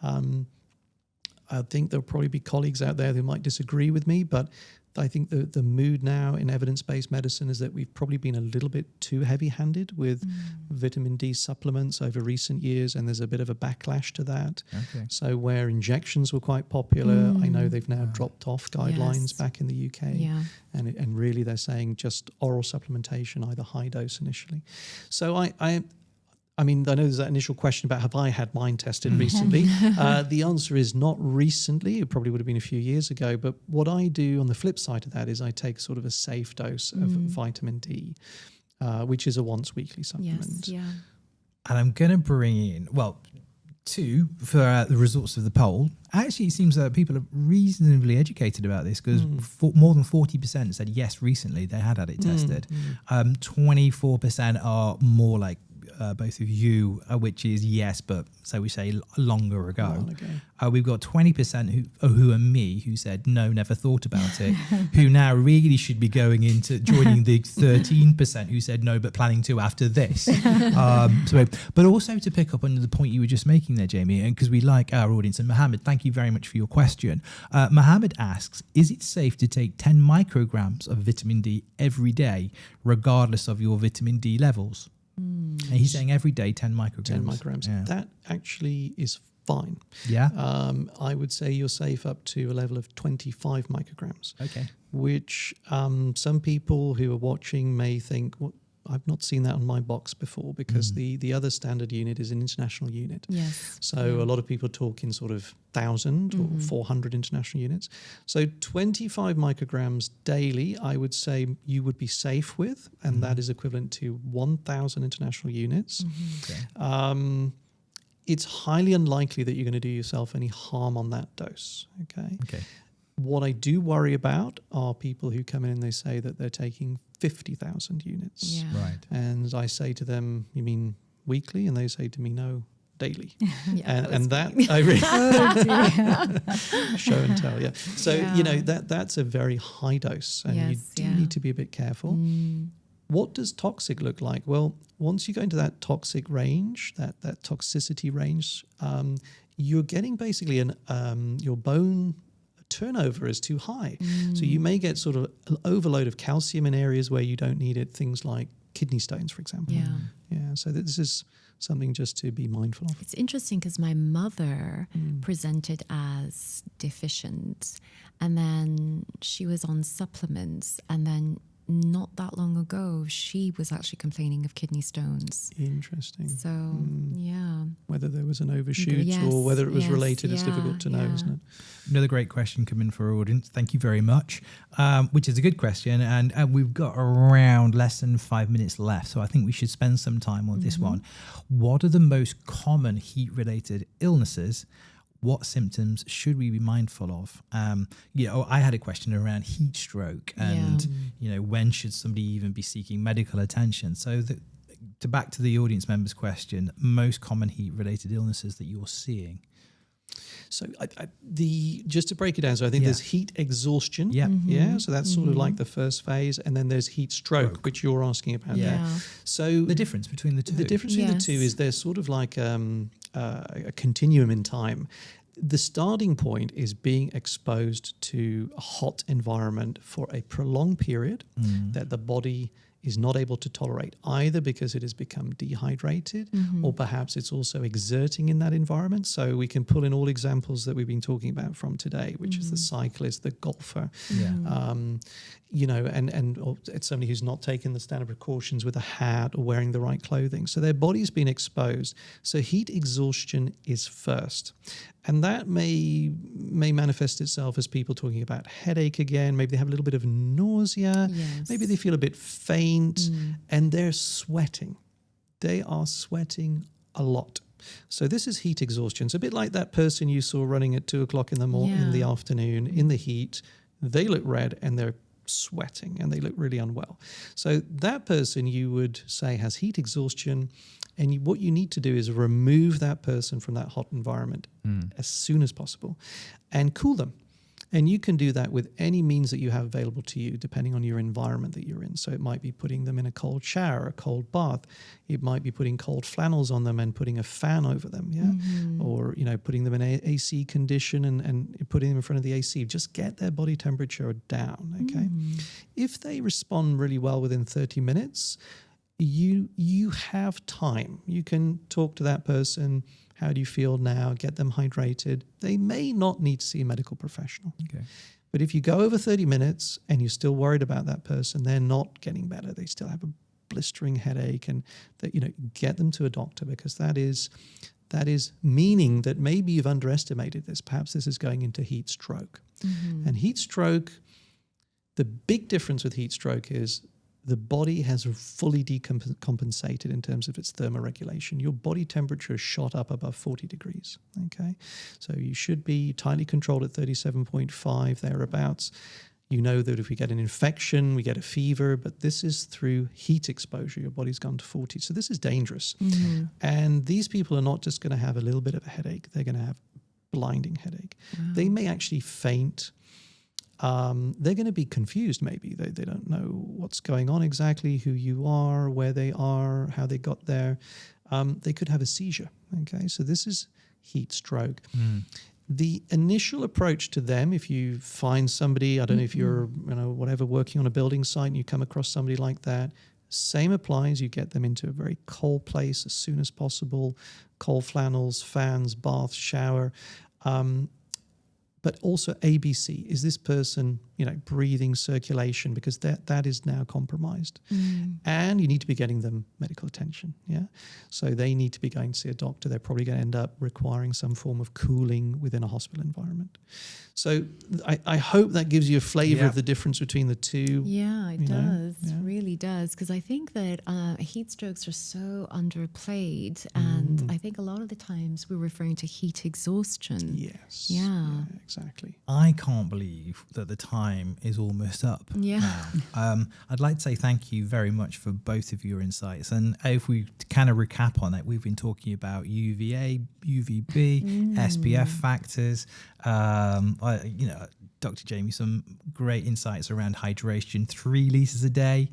I think there'll probably be colleagues out there who might disagree with me, but I think the mood now in evidence-based medicine is that we've probably been a little bit too heavy-handed with vitamin D supplements over recent years, and there's a bit of a backlash to that. Okay. So where injections were quite popular, I know they've now dropped off guidelines back in the UK, and really they're saying just oral supplementation, either high dose initially. So I mean, I know there's that initial question about have I had mine tested recently? The answer is not recently. It probably would have been a few years ago. But what I do on the flip side of that is I take sort of a safe dose of vitamin D, which is a once weekly supplement. Yes, And I'm going to bring in, two for the results of the poll. Actually, it seems that people are reasonably educated about this because more than 40% said yes, recently they had it tested. 24% are more like both of you, which is yes, but so we say longer ago. We've got 20% who are me, who said no, never thought about it, who now really should be going into joining the 13% who said no, but planning to after this. But also to pick up on the point you were just making there, Jaimie, and because we like our audience, and Mohammed, thank you very much for your question. Mohammed asks, is it safe to take 10 micrograms of vitamin D every day, regardless of your vitamin D levels? And he's saying every day 10 micrograms. 10 micrograms. Yeah. That actually is fine. Yeah. I would say you're safe up to a level of 25 micrograms. Okay. Which some people who are watching may think, well, I've not seen that on my box before, because the other standard unit is an international unit. Yes. So a lot of people talk in sort of 1,000 or 400 international units. So 25 micrograms daily, I would say you would be safe with, and that is equivalent to 1,000 international units. Okay. It's highly unlikely that you're going to do yourself any harm on that dose. Okay. What I do worry about are people who come in and they say that they're taking 50,000 units. Yeah. Right. And I say to them, you mean weekly? And they say to me, no, daily. Yeah, and that me. I really show and tell. Yeah. So, that's a very high dose, and you do need to be a bit careful. What does toxic look like? Well, once you go into that toxic range, that toxicity range, you're getting basically your bone turnover is too high. So you may get sort of an overload of calcium in areas where you don't need it, things like kidney stones, for example. Yeah. So this is something just to be mindful of. It's interesting because my mother presented as deficient, and then she was on supplements, and then not that long ago, she was actually complaining of kidney stones. Interesting. So, yeah. Whether there was an overshoot or whether it was related is difficult to know, isn't it? Another great question coming for our audience. Thank you very much, which is a good question. And we've got around less than 5 minutes left, so I think we should spend some time on this one. What are the most common heat-related illnesses? What symptoms should we be mindful of? I had a question around heat stroke and, when should somebody even be seeking medical attention? So back to the audience members' question, most common heat-related illnesses that you're seeing. So just to break it down, so I think there's heat exhaustion. Yeah. So that's sort of like the first phase. And then there's heat stroke, which you're asking about there. So the difference between the two. The difference between the two is there's sort of like a continuum in time. The starting point is being exposed to a hot environment for a prolonged period that the body is not able to tolerate, either because it has become dehydrated or perhaps it's also exerting in that environment. So we can pull in all examples that we've been talking about from today, which is the cyclist, the golfer, or it's somebody who's not taken the standard precautions with a hat or wearing the right clothing. So their body's been exposed. So heat exhaustion is first. And that may manifest itself as people talking about headache again. Maybe they have a little bit of nausea. Maybe they feel a bit faint and they're sweating. They are sweating a lot. So this is heat exhaustion. It's a bit like that person you saw running at 2:00 in the afternoon in the heat. They look red and they're sweating and they look really unwell. So that person you would say has heat exhaustion. And what you need to do is remove that person from that hot environment as soon as possible and cool them. And you can do that with any means that you have available to you, depending on your environment that you're in. So it might be putting them in a cold shower, a cold bath. It might be putting cold flannels on them and putting a fan over them, or, putting them in an AC condition and putting them in front of the AC. Just get their body temperature down, okay? If they respond really well within 30 minutes, you have time. You can talk to that person. How do you feel now? Get them hydrated. They may not need to see a medical professional. Okay. But if you go over 30 minutes and you're still worried about that person, they're not getting better. They still have a blistering headache, and that get them to a doctor, because that is meaning that maybe you've underestimated this. Perhaps this is going into heat stroke. And heat stroke, the big difference with heat stroke is the body has fully decompensated in terms of its thermoregulation. Your body temperature is shot up above 40 degrees, okay? So you should be tightly controlled at 37.5, thereabouts. You know that if we get an infection, we get a fever, but this is through heat exposure. Your body's gone to 40. So this is dangerous. And these people are not just going to have a little bit of a headache. They're going to have blinding headache. They may actually faint. They're going to be confused maybe. They don't know what's going on exactly, who you are, where they are, how they got there. They could have a seizure, okay? So this is heat stroke. The initial approach to them, if you find somebody, I don't know if you're, working on a building site and you come across somebody like that, Same applies. You get them into a very cold place as soon as possible. Cold flannels, fans, bath, shower. But also ABC. Is this person, breathing, circulation? Because that is now compromised. And you need to be getting them medical attention. Yeah. So they need to be going to see a doctor. They're probably going to end up requiring some form of cooling within a hospital environment. So I hope that gives you a flavor of the difference between the two. Yeah, it does. It really does. Because I think that heat strokes are so underplayed. And I think a lot of the times we're referring to heat exhaustion. Yes. Yeah. Exactly. I can't believe that the time is almost up now. I'd like to say thank you very much for both of your insights. And if we kind of recap on it, we've been talking about UVA, UVB, SPF factors. Dr. Jaimie, some great insights around hydration, 3 litres a day.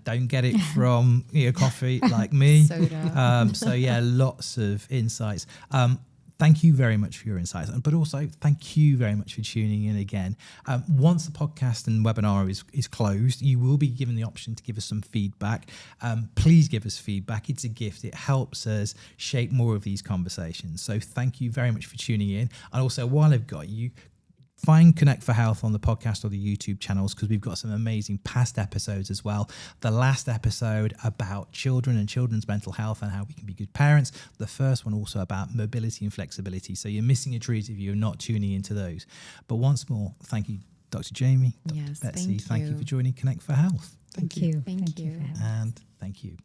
Don't get it from coffee like me. Soda. Lots of insights. Thank you very much for your insights, but also thank you very much for tuning in again. Once the podcast and webinar is closed, you will be given the option to give us some feedback. Please give us feedback. It's a gift. It helps us shape more of these conversations. So thank you very much for tuning in. And also, while I've got you, find Connect for Health on the podcast or the YouTube channels, because we've got some amazing past episodes as well. The last episode about children and children's mental health and how we can be good parents. The first one also about mobility and flexibility. So you're missing a treat if you're not tuning into those. But once more, thank you, Dr. Jaimie, Dr. Yes, Betsy. Thank you for joining Connect for Health. Thank you. Thank you. And thank you.